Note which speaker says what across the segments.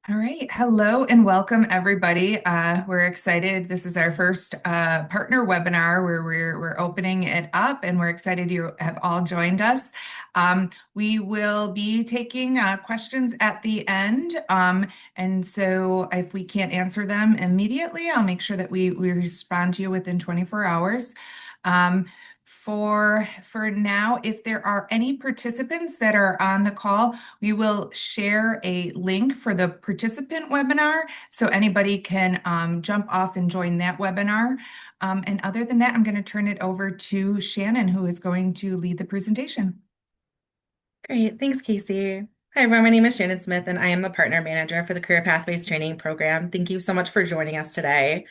Speaker 1: All right. Hello and welcome, everybody. We're excited. This is our first partner webinar where we're opening it up, and we're excited you have all joined us. We will be taking questions at the end. And so if we can't answer them immediately, I'll make sure that we respond to you within 24 hours. Um, for now, if there are any participants that are on the call, we will share a link for the participant webinar so anybody can jump off and join that webinar. And other than that, I'm going to turn it over to Shannon, who is going to lead the presentation.
Speaker 2: Great. Thanks, Casey. Hi, everyone. My name is Shannon Smith, and I am the partner manager for the Career Pathways Training Program. Thank you so much for joining us today.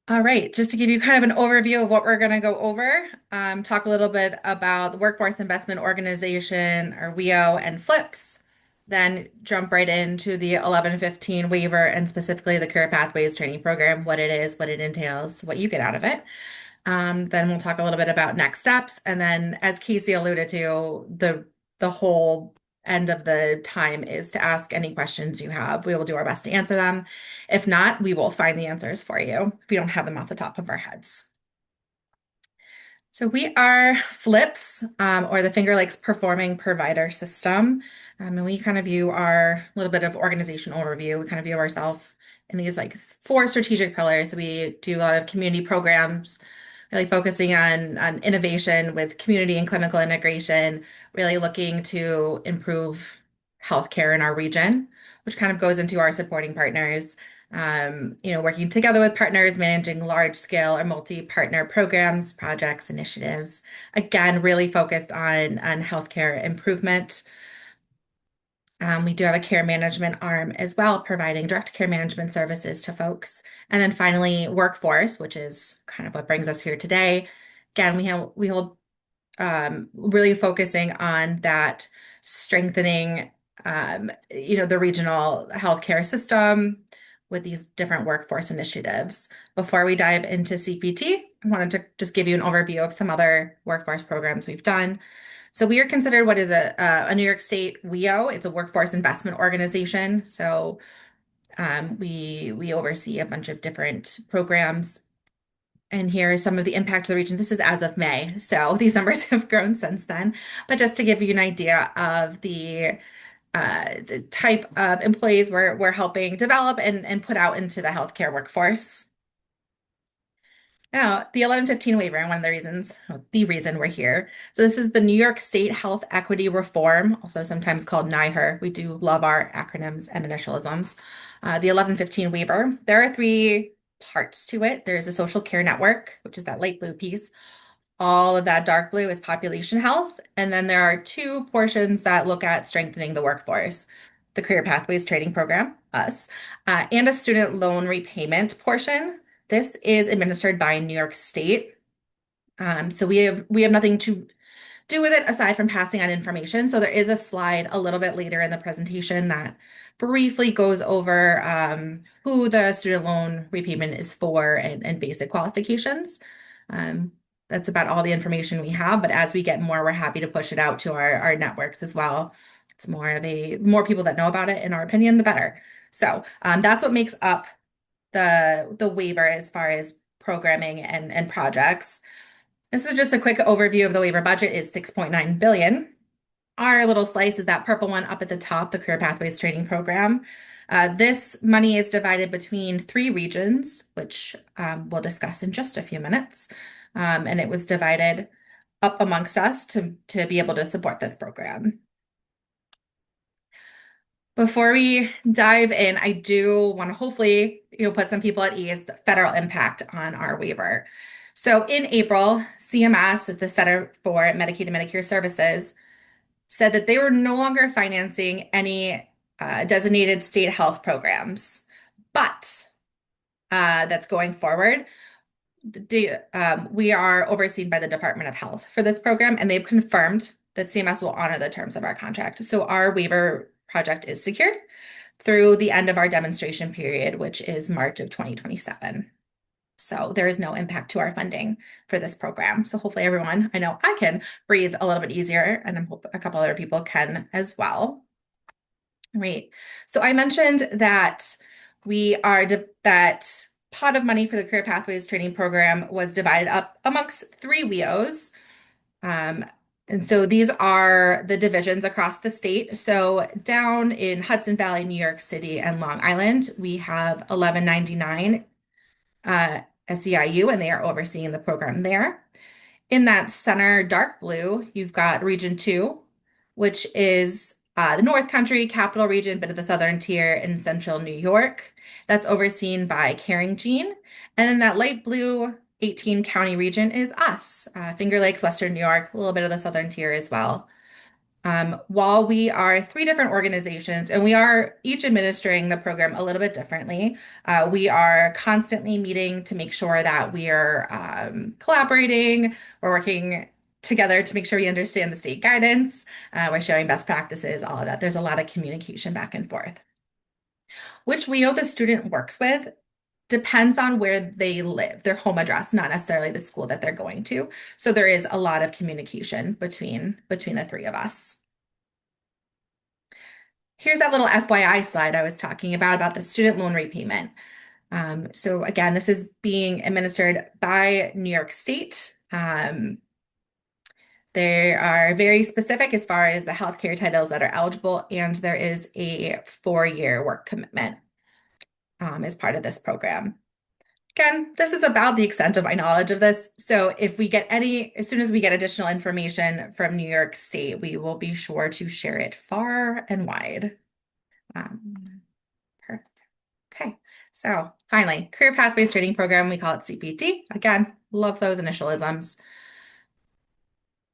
Speaker 2: All right, just to give you kind of an overview of what we're going to go over, talk a little bit about the Workforce Investment Organization, or WIO, and FLIPS, then jump right into the 1115 waiver and specifically the Career Pathways Training Program, what it is, what it entails, what you get out of it. Then we'll talk a little bit about next steps. And then, as Casey alluded to, the whole end of the time is to ask any questions you have. We will do our best to answer them. If not, we will find the answers for you if we don't have them off the top of our heads. So we are FLIPS, or the Finger Lakes Performing Provider System. And we kind of view our little bit of organizational overview. We kind of view ourselves in these like four strategic pillars. We do a lot of community programs, really focusing on innovation with community and clinical integration, really looking to improve healthcare in our region, which kind of goes into our supporting partners. Working together with partners, managing large scale or multi-partner programs, projects, initiatives. Again, really focused on healthcare improvement. We do have a care management arm as well, providing direct care management services to folks. And then finally, workforce, which is kind of what brings us here today. Again, we hold really focusing on that strengthening, the regional healthcare system with these different workforce initiatives. Before we dive into CPT, I wanted to just give you an overview of some other workforce programs we've done. So we are considered what is a New York State WIO. It's a workforce investment organization. So we oversee a bunch of different programs. And here are some of the impact to the region. This is as of May, so these numbers have grown since then. But just to give you an idea of the type of employees we're helping develop and put out into the healthcare workforce. Now, the 1115 waiver, and one of the reasons, well, the reason we're here. So this is the New York State Health Equity Reform, also sometimes called NYHER. We do love our acronyms and initialisms. The 1115 waiver. There are three parts to it. There's a social care network, which is that light blue piece. All of that dark blue is population health. And then there are two portions that look at strengthening the workforce. The Career Pathways Training Program, us, and a student loan repayment portion. This is administered by New York State. So we have nothing to do with it aside from passing on information. So there is a slide a little bit later in the presentation that briefly goes over who the student loan repayment is for and basic qualifications. Um, that's about all the information we have, but as we get more, we're happy to push it out to our networks as well. It's more people that know about it, in our opinion, the better. So that's what makes up the waiver as far as programming and projects. This is just a quick overview of the waiver budget is 6.9 billion. Our little slice is that purple one up at the top, the Career Pathways Training Program. This money is divided between three regions, which we'll discuss in just a few minutes. And it was divided up amongst us to be able to support this program. Before we dive in, I do want to hopefully put some people at ease the federal impact on our waiver. So in April, CMS, the Center for Medicaid and Medicare Services, said that they were no longer financing any designated state health programs, but that's going forward. We are overseen by the Department of Health for this program, and they've confirmed that CMS will honor the terms of our contract. So our waiver project is secured through the end of our demonstration period, which is March of 2027. So there is no impact to our funding for this program. So hopefully everyone, I know I can breathe a little bit easier, and I hope a couple other people can as well. Right. So I mentioned that that pot of money for the Career Pathways Training Program was divided up amongst three WIOs. Um, and so these are the divisions across the state. So down in Hudson Valley, New York City, and Long Island, we have 1199 SEIU, and they are overseeing the program there. In that center dark blue, you've got Region 2, which is the North Country, Capital Region, bit of the Southern Tier in central New York. That's overseen by Caring Gene. And then that light blue 18 county region is us, Finger Lakes, Western New York, a little bit of the Southern Tier as well. While we are three different organizations and we are each administering the program a little bit differently, we are constantly meeting to make sure that we are collaborating, we're working together to make sure we understand the state guidance, we're sharing best practices, all of that. There's a lot of communication back and forth. Which WEO the student works with depends on where they live, their home address, not necessarily the school that they're going to. So there is a lot of communication between the three of us. Here's that little FYI slide I was talking about the student loan repayment. So again, this is being administered by New York State. They are very specific as far as the healthcare titles that are eligible, and there is a 4-year work commitment as part of this program. Again, this is about the extent of my knowledge of this. So if we get as soon as we get additional information from New York State, we will be sure to share it far and wide. Perfect. Okay. So finally, Career Pathways Training Program, we call it CPT. Again, love those initialisms.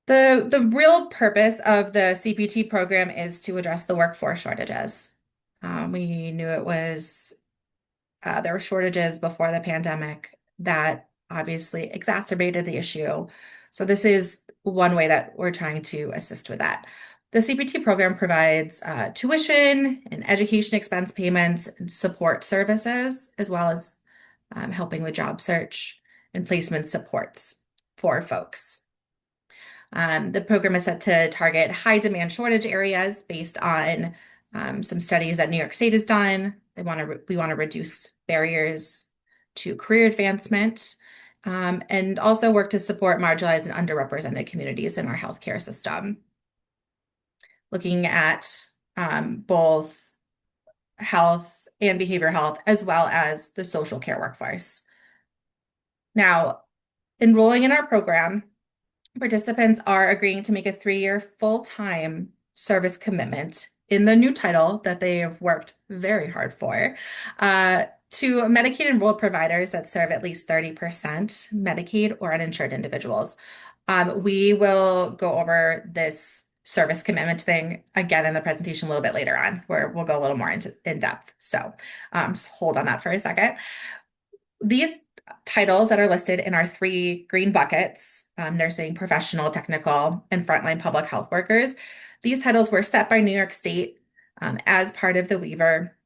Speaker 2: The real purpose of the CPT program is to address the workforce shortages. We knew there were shortages before the pandemic that obviously exacerbated the issue. So this is one way that we're trying to assist with that. The CPT program provides tuition and education expense payments and support services, as well as helping with job search and placement supports for folks. The program is set to target high demand shortage areas based on some studies that New York State has done. We want to reduce barriers to career advancement, and also work to support marginalized and underrepresented communities in our healthcare system. Looking at both health and behavioral health, as well as the social care workforce. Now, enrolling in our program, participants are agreeing to make a 3-year full-time service commitment in the new title that they have worked very hard for to Medicaid enrolled providers that serve at least 30% Medicaid or uninsured individuals. We will go over this service commitment thing again in the presentation a little bit later on, where we'll go a little more in depth. So just hold on that for a second. These titles that are listed in our 3 green buckets, nursing, professional, technical, and frontline public health workers, these titles were set by New York State as part of the Weaver.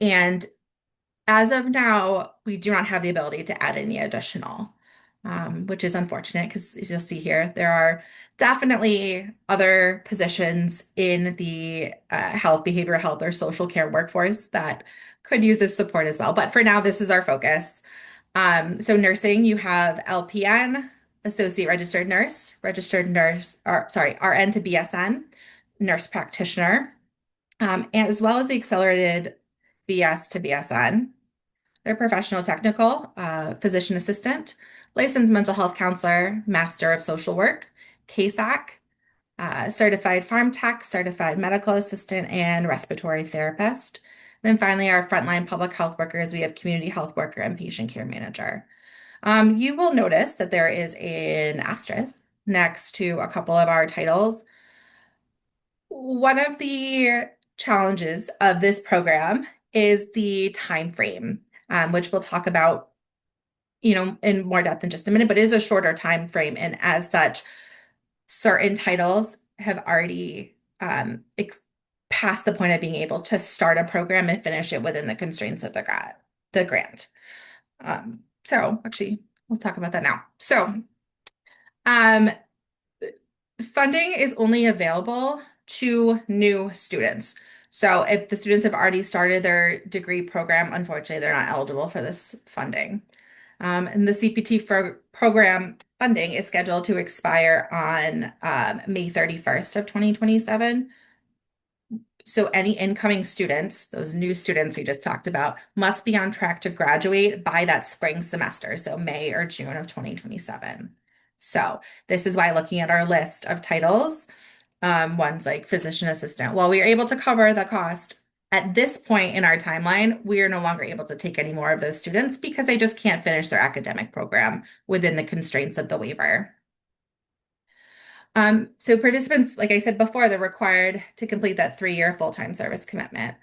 Speaker 2: And as of now, we do not have the ability to add any additional, which is unfortunate because as you'll see here, there are definitely other positions in the health, behavioral health, or social care workforce that could use this support as well. But for now, this is our focus. So nursing, you have LPN, associate registered nurse, or sorry, RN to BSN, nurse practitioner, and as well as the accelerated BS to BSN. They're professional technical, physician assistant, licensed mental health counselor, master of social work, CASAC, certified pharm tech, certified medical assistant, and respiratory therapist. Then finally, our frontline public health workers, we have community health worker and patient care manager. You will notice that there is an asterisk next to a couple of our titles. One of the challenges of this program is the time frame, which we'll talk about, in more depth in just a minute, but it is a shorter time frame, and as such, certain titles have already passed the point of being able to start a program and finish it within the constraints of the grant. So actually, we'll talk about that now. So funding is only available to new students. So if the students have already started their degree program, unfortunately, they're not eligible for this funding. And the CPT program funding is scheduled to expire on May 31st of 2027. So any incoming students, those new students we just talked about, must be on track to graduate by that spring semester, so May or June of 2027. So this is why looking at our list of titles, ones like physician assistant, while we are able to cover the cost at this point in our timeline, we are no longer able to take any more of those students because they just can't finish their academic program within the constraints of the waiver. So participants, like I said before, they're required to complete that 3-year full-time service commitment.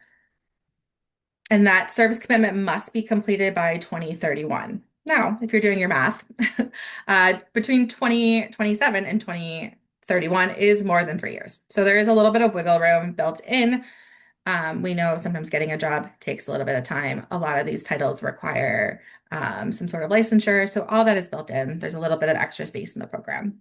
Speaker 2: And that service commitment must be completed by 2031. Now, if you're doing your math, between 2027 and 2031 is more than 3 years. So there is a little bit of wiggle room built in. We know sometimes getting a job takes a little bit of time. A lot of these titles require some sort of licensure. So all that is built in. There's a little bit of extra space in the program.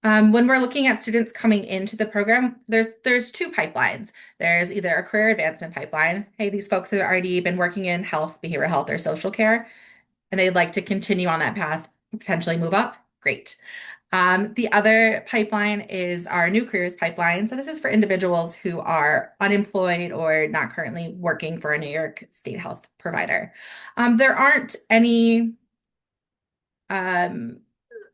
Speaker 2: When we're looking at students coming into the program, there's two pipelines. There's either a career advancement pipeline. Hey, these folks have already been working in health, behavioral health, or social care, and they'd like to continue on that path, potentially move up. Great. The other pipeline is our new careers pipeline. So this is for individuals who are unemployed or not currently working for a New York State health provider. There aren't any um,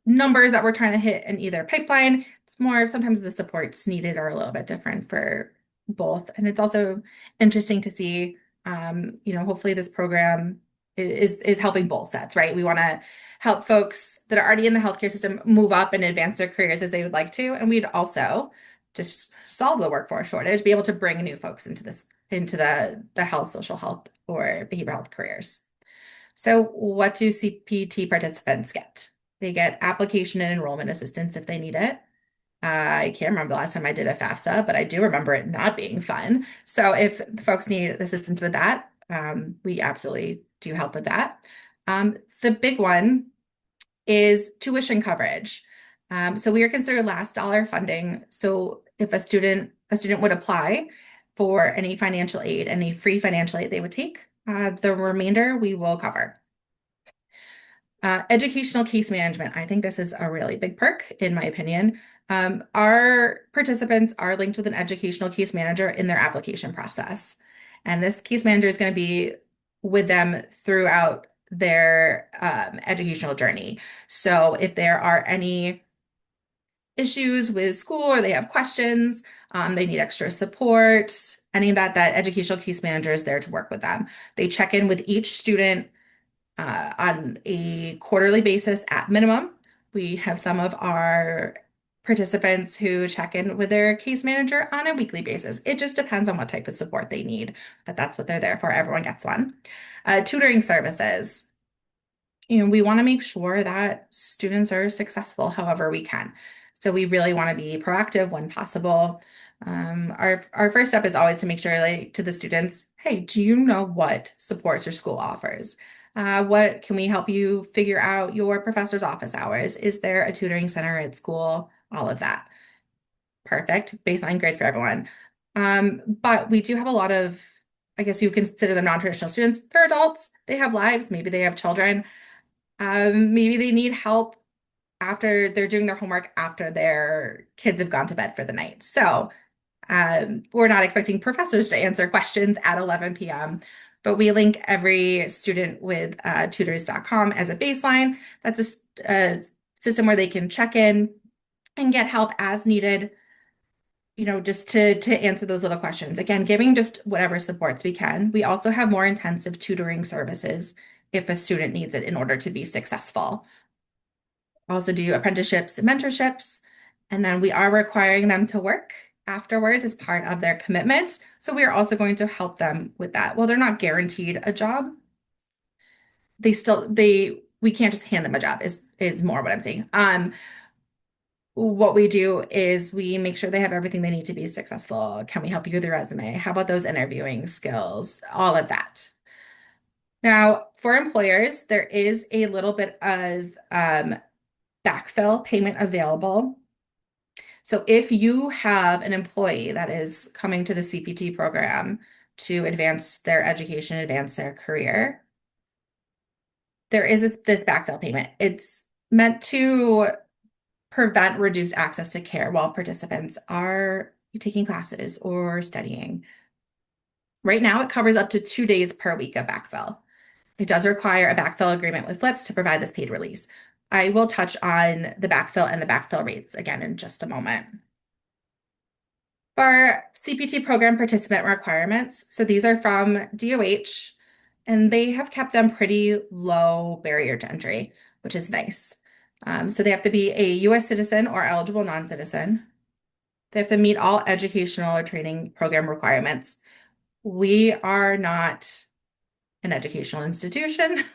Speaker 2: numbers that we're trying to hit in either pipeline. It's more sometimes the supports needed are a little bit different for both. And it's also interesting to see, hopefully this program is helping both sets, right? We want to help folks that are already in the healthcare system move up and advance their careers as they would like to. And we'd also just solve the workforce shortage, be able to bring new folks into the health, social health, or behavioral health careers. So what do CPT participants get? They get application and enrollment assistance if they need it. I can't remember the last time I did a FAFSA, but I do remember it not being fun. So if the folks need assistance with that, we absolutely do help with that. The big one is tuition coverage. So we are considered last dollar funding. So if a student would apply for any financial aid, any free financial aid they would take, the remainder we will cover. Educational case management. I think this is a really big perk, in my opinion. Our participants are linked with an educational case manager in their application process. And this case manager is going to be with them throughout their educational journey. So if there are any issues with school or they have questions, they need extra support, any of that educational case manager is there to work with them. They check in with each student on a quarterly basis at minimum. We have some of our participants who check in with their case manager on a weekly basis. It just depends on what type of support they need, but that's what they're there for. Everyone gets one. Tutoring services. We want to make sure that students are successful however we can. So we really want to be proactive when possible. Our first step is always to make sure, like, to the students, hey, do you know what supports your school offers? What can we help you figure out your professor's office hours? Is there a tutoring center at school? All of that. Perfect. Baseline grade for everyone. But we do have a lot of, I guess you consider them non-traditional students. They're adults. They have lives. Maybe they have children. Maybe they need help after they're doing their homework after their kids have gone to bed for the night. So we're not expecting professors to answer questions at 11 p.m., but we link every student with tutors.com as a baseline. That's a system where they can check in and get help as needed, just to answer those little questions. Again, giving just whatever supports we can. We also have more intensive tutoring services if a student needs it in order to be successful. Also do apprenticeships and mentorships, and then we are requiring them to work afterwards as part of their commitment. So we are also going to help them with that. Well, they're not guaranteed a job. We can't just hand them a job is more what I'm saying. What we do is we make sure they have everything they need to be successful. Can we help you with your resume? How about those interviewing skills? All of that. Now, for employers, there is a little bit of backfill payment available. So if you have an employee that is coming to the CPT program to advance their education, advance their career, there is this backfill payment. It's meant to prevent reduced access to care while participants are taking classes or studying. Right now, it covers up to 2 days per week of backfill. It does require a backfill agreement with FLIPS to provide this paid release. I will touch on the backfill and the backfill rates again in just a moment. For CPT program participant requirements, so these are from DOH, and they have kept them pretty low barrier to entry, which is nice. So they have to be a US citizen or eligible non-citizen. They have to meet all educational or training program requirements. We are not an educational institution.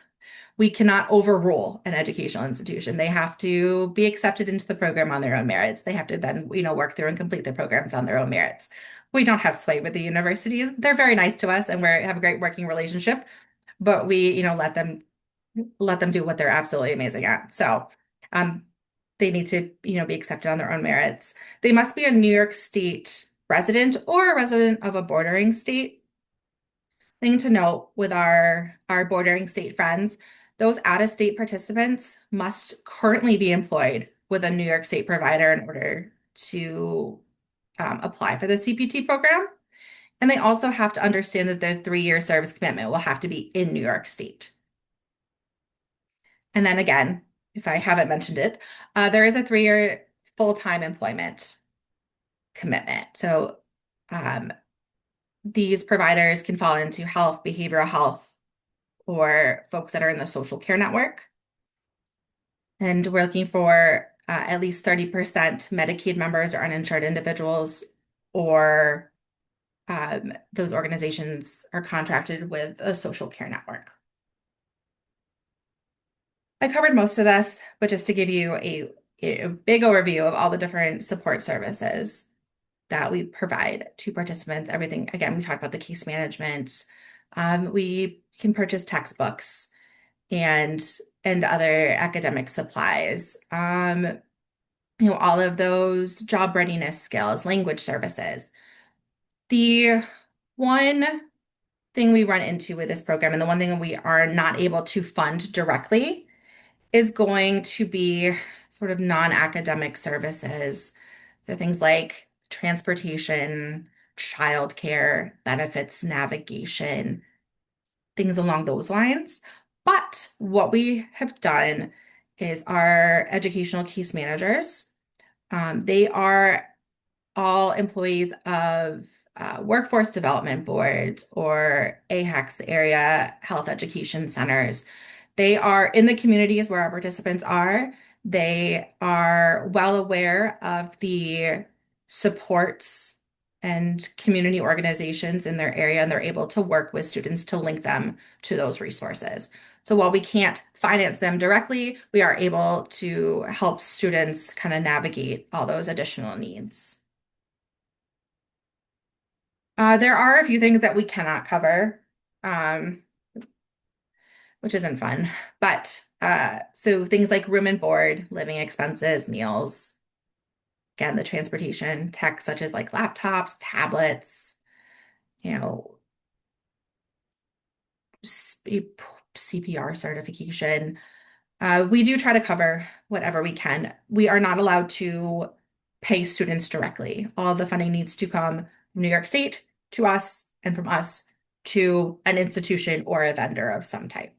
Speaker 2: We cannot overrule an educational institution. They have to be accepted into the program on their own merits. They have to then, work through and complete their programs on their own merits. We don't have sway with the universities. They're very nice to us and we have a great working relationship, but we, let them do what they're absolutely amazing at. So, um, they need to, be accepted on their own merits. They must be a New York State resident or a resident of a bordering state. Thing to note with our bordering state friends, those out-of-state participants must currently be employed with a New York State provider in order to apply for the CPT program. And they also have to understand that their 3-year service commitment will have to be in New York State. And then again, if I haven't mentioned it, there is a 3-year full-time employment commitment. So um, these providers can fall into health, behavioral health, or folks that are in the social care network. And we're looking for at least 30% Medicaid members or uninsured individuals, or those organizations are contracted with a social care network. I covered most of this, but just to give you a big overview of all the different support services that we provide to participants, everything, again, we talked about the case management. We can purchase textbooks and other academic supplies. All of those job readiness skills, language services. The one thing we run into with this program, and the one thing we are not able to fund directly, is going to be sort of non-academic services. So things like transportation, childcare, benefits, navigation, things along those lines. But what we have done is our educational case managers, they are all employees of workforce development boards or AHECS, area health education centers. They are in the communities where our participants are. They are well aware of the supports and community organizations in their area, and they're able to work with students to link them to those resources. So while we can't finance them directly, we are able to help students kind of navigate all those additional needs. There are a few things that we cannot cover, um, which isn't fun. But so things like room and board, living expenses, meals, again, the transportation, tech such as like laptops, tablets, you know, CPR certification. We do try to cover whatever we can. We are not allowed to pay students directly. All the funding needs to come from New York State to us and from us to an institution or a vendor of some type.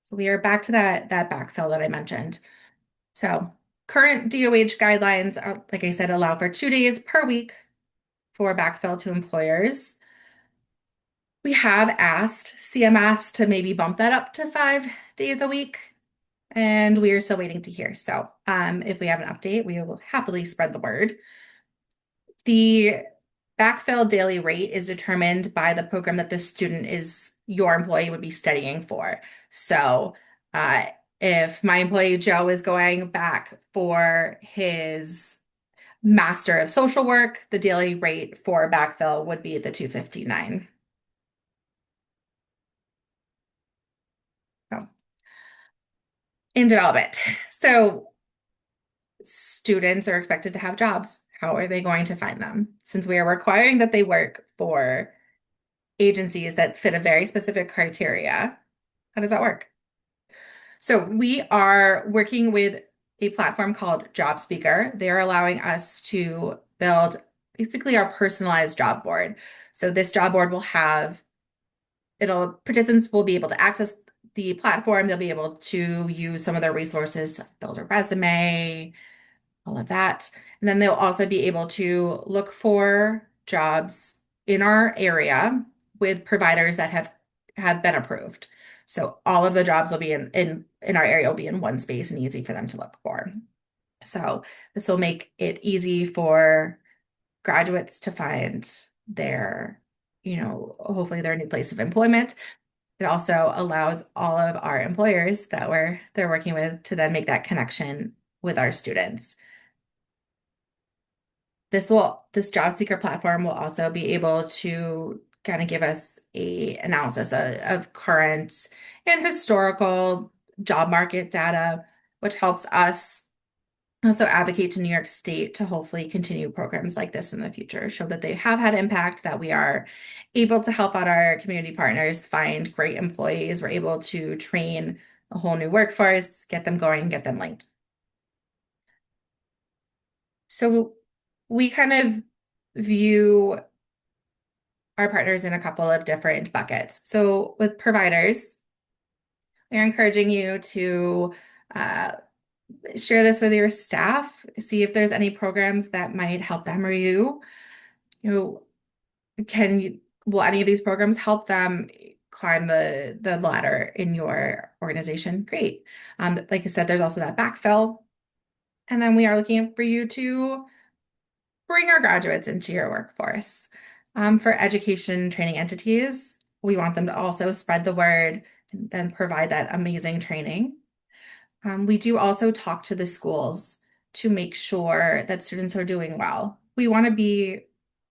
Speaker 2: So we are back to that backfill that I mentioned. So current DOH guidelines are, like I said, allow for 2 days per week for backfill to employers. We have asked CMS to maybe bump that up to 5 days a week, and we are still waiting to hear. So if we have an update, we will happily spread the word. The backfill daily rate is determined by the program that the student is, your employee would be studying for. So uh, if my employee Joe is going back for his Master of Social Work, the daily rate for backfill would be the 259. So, in development. So students are expected to have jobs. How are they going to find them? Since we are requiring that they work for agencies that fit a very specific criteria, how does that work? So we are working with a platform called Job Speaker. They're allowing us to build basically our personalized job board. So this job board will have it'll participants will be able to access the platform. They'll be able to use some of their resources to build a resume, all of that. And then they'll also be able to look for jobs in our area with providers that have been approved. So all of the jobs will be in our area will be in one space and easy for them to look for. So this will make it easy for graduates to find their, hopefully their new place of employment. It also allows all of our employers that they're working with to then make that connection with our students. This job seeker platform will also be able to kind of give us a analysis of current and historical job market data, which helps us also advocate to New York State to hopefully continue programs like this in the future, show that they have had impact, that we are able to help out our community partners find great employees. We're able to train a whole new workforce, get them going, get them linked. So we kind of view our partners in a couple of different buckets. So with providers, we're encouraging you to uh, share this with your staff, see if there's any programs that might help them or you. You will any of these programs help them climb the ladder in your organization? Great. Like I said, there's also that backfill. And then we are looking for you to bring our graduates into your workforce. For education training entities, we want them to also spread the word and then provide that amazing training. We do also talk to the schools to make sure that students are doing well. We want to be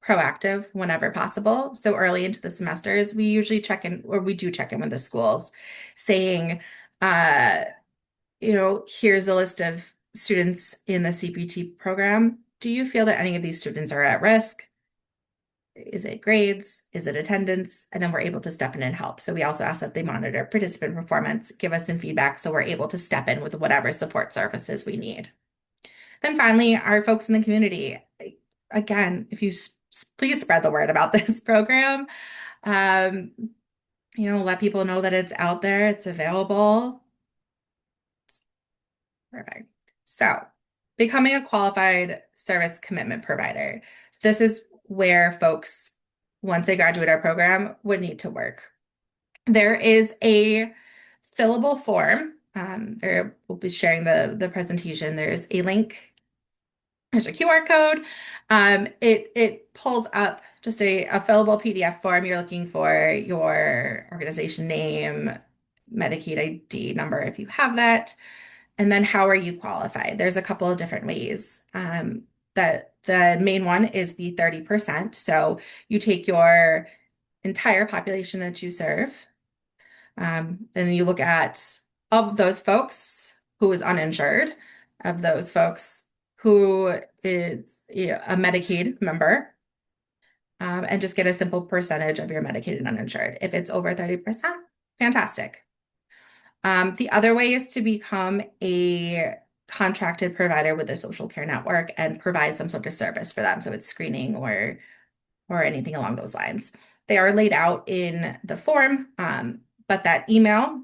Speaker 2: proactive whenever possible. So early into the semesters, we usually check in, or we do check in with the schools, saying, uh, here's a list of students in the CPT program. Do you feel that any of these students are at risk? Is it grades? Is it attendance? And then we're able to step in and help. So we also ask that they monitor participant performance, give us some feedback so we're able to step in with whatever support services we need. Then finally, our folks in the community. Again, if you please spread the word about this program. Um, let people know that it's out there, it's available. Perfect. So, becoming a qualified service commitment provider. So this is where folks, once they graduate our program, would need to work. There is a fillable form. We'll be sharing the presentation. There's a link. There's a QR code. It pulls up just a fillable PDF form. You're looking for your organization name, Medicaid ID number if you have that. And then how are you qualified? There's a couple of different ways. The main one is the 30%. So you take your entire population that you serve, then you look at of those folks who is uninsured, of those folks who is a Medicaid member, and just get a simple percentage of your Medicaid and uninsured. If it's over 30%, fantastic. The other way is to become a contracted provider with a social care network and provide some sort of service for them. So it's screening or anything along those lines. They are laid out in the form, but that email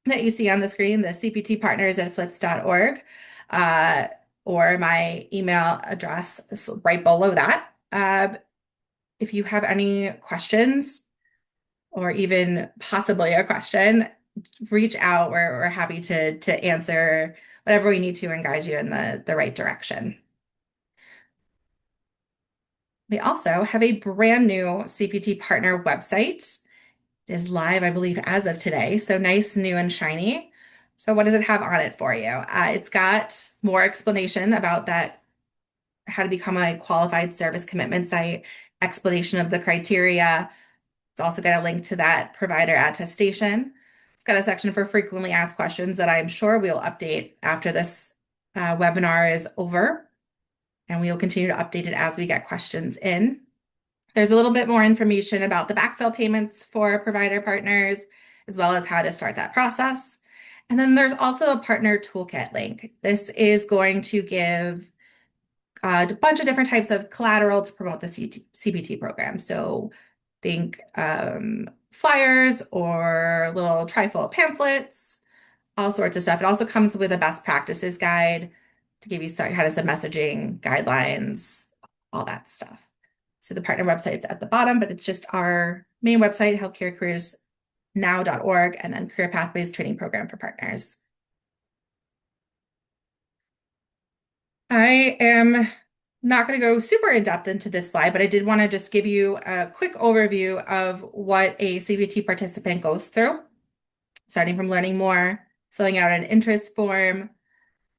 Speaker 2: that you see on the screen, the cptpartners@flips.org, or my email address is right below that. If you have any questions or even possibly a question, reach out. We're happy to answer whatever we need to and guide you in the right direction. We also have a brand new CPT partner website. It is live, I believe, as of today. So nice, new, and shiny. So what does it have on it for you? It's got more explanation about that, how to become a qualified service commitment site, explanation of the criteria. It's also got a link to that provider attestation. It's got a section for frequently asked questions that I'm sure we'll update after this webinar is over, and we will continue to update it as we get questions in. There's a little bit more information about the backfill payments for provider partners, as well as how to start that process. And then there's also a partner toolkit link. This is going to give a bunch of different types of collateral to promote the CPT program. So think flyers or little trifold pamphlets, all sorts of stuff. It also comes with a best practices guide to give you kind of some messaging guidelines, all that stuff. So the partner website's at the bottom, but it's just our main website, healthcarecareersnow.org, and then Career Pathways Training Program for Partners. I am not going to go super in depth into this slide, but I did want to just give you a quick overview of what a CPT participant goes through, starting from learning more, filling out an interest form,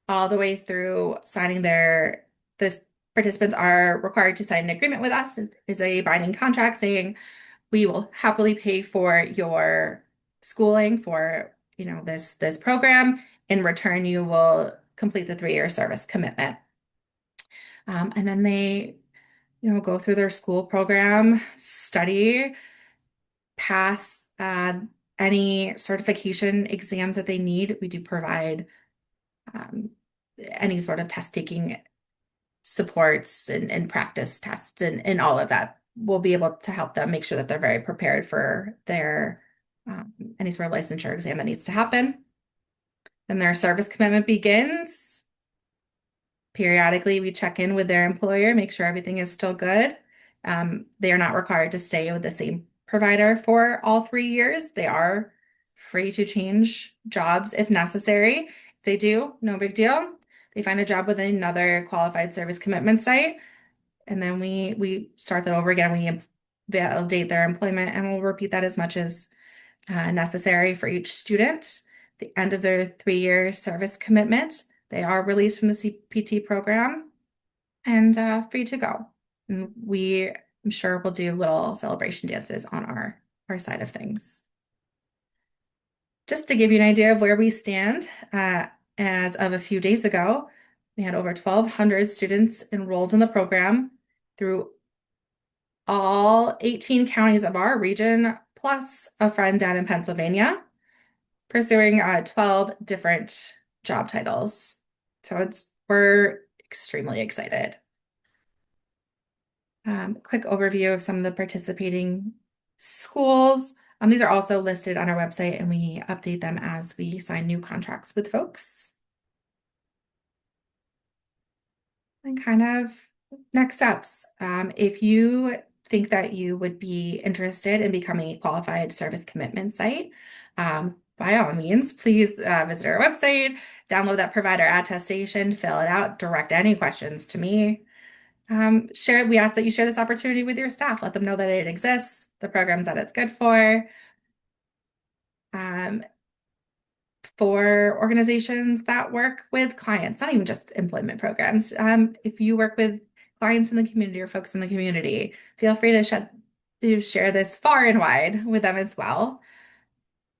Speaker 2: all the way through signing this participants are required to sign an agreement with us is a binding contract saying we will happily pay for your schooling for, this program. In return, you will complete the 3-year service commitment. And then they, go through their school program, study, pass any certification exams that they need. We do provide um, any sort of test taking supports and practice tests and all of that. We'll be able to help them make sure that they're very prepared for their any sort of licensure exam that needs to happen. Then their service commitment begins. Periodically, we check in with their employer, make sure everything is still good. They are not required to stay with the same provider for all 3 years. They are free to change jobs if necessary. If they do, no big deal. They find a job with another qualified service commitment site, and then we start that over again. We validate their employment, and we'll repeat that as much as necessary for each student. At the end of their 3-year service commitment, they are released from the CPT program and free to go. And I'm sure we'll do little celebration dances on our side of things. Just to give you an idea of where we stand, as of a few days ago, we had over 1,200 students enrolled in the program through all 18 counties of our region, plus a friend down in Pennsylvania, pursuing 12 different job titles. So we're extremely excited. Quick overview of some of the participating schools. These are also listed on our website, and we update them as we sign new contracts with folks. And kind of next steps. If you think that you would be interested in becoming a qualified service commitment site, by all means, please visit our website, download that provider attestation, fill it out, direct any questions to me. We ask that you share this opportunity with your staff. Let them know that it exists, the programs that it's good for organizations that work with clients, not even just employment programs. If you work with clients in the community or folks in the community, feel free to share this far and wide with them as well.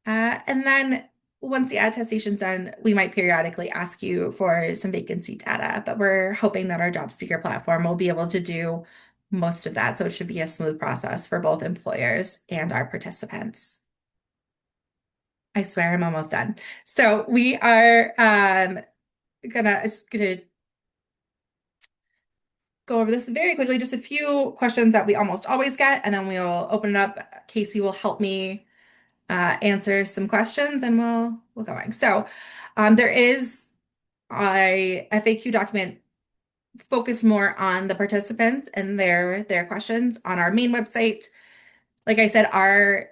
Speaker 2: And then once the attestation's done, we might periodically ask you for some vacancy data, but we're hoping that our job speaker platform will be able to do most of that. So it should be a smooth process for both employers and our participants. I swear I'm almost done. So we are just gonna go over this very quickly, just a few questions that we almost always get, and then we'll open it up. Casey will help me answer some questions, and we'll going. So there is a FAQ document focused more on the participants and their questions on our main website. Like I said, our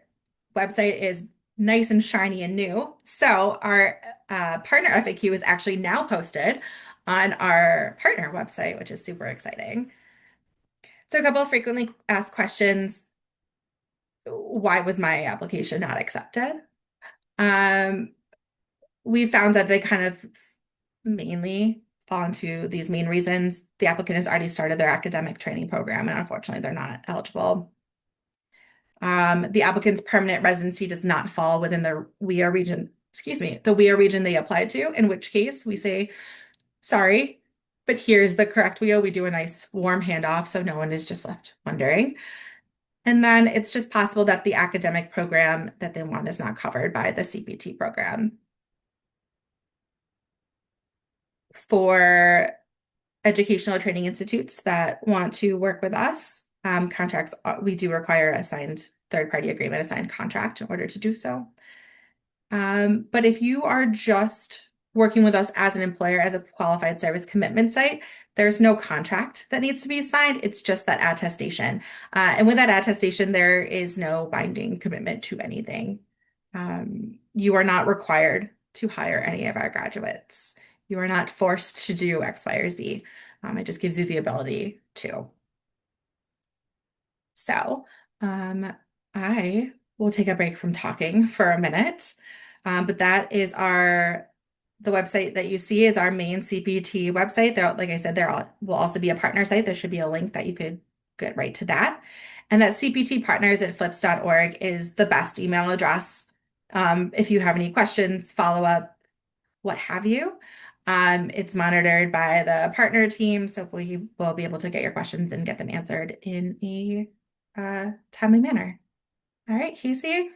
Speaker 2: website is nice and shiny and new. So our partner FAQ is actually now posted on our partner website, which is super exciting. So a couple of frequently asked questions. Why was my application not accepted? We found that they kind of mainly fall into these main reasons. The applicant has already started their academic training program, and unfortunately, they're not eligible. The applicant's permanent residency does not fall within the WEA region they applied to, in which case we say sorry, but here's the correct wheel. We do a nice warm handoff so no one is just left wondering. And then it's just possible that the academic program that they want is not covered by the CPT program. For educational training institutes that want to work with us, contracts, we do require a signed third-party agreement, a signed contract in order to do so. But if you are just working with us as an employer, as a qualified service commitment site, there's no contract that needs to be signed. It's just that attestation. And with that attestation, there is no binding commitment to anything. You are not required to hire any of our graduates. You are not forced to do X, Y, or Z. It just gives you the ability to. So, I will take a break from talking for a minute. But that is the website that you see is our main CPT website. There, like I said, will also be a partner site. There should be a link that you could get right to that. And that cptpartners@flips.org is the best email address. If you have any questions, follow up, what have you. It's monitored by the partner team, so we will be able to get your questions and get them answered in a timely manner. All right, Casey.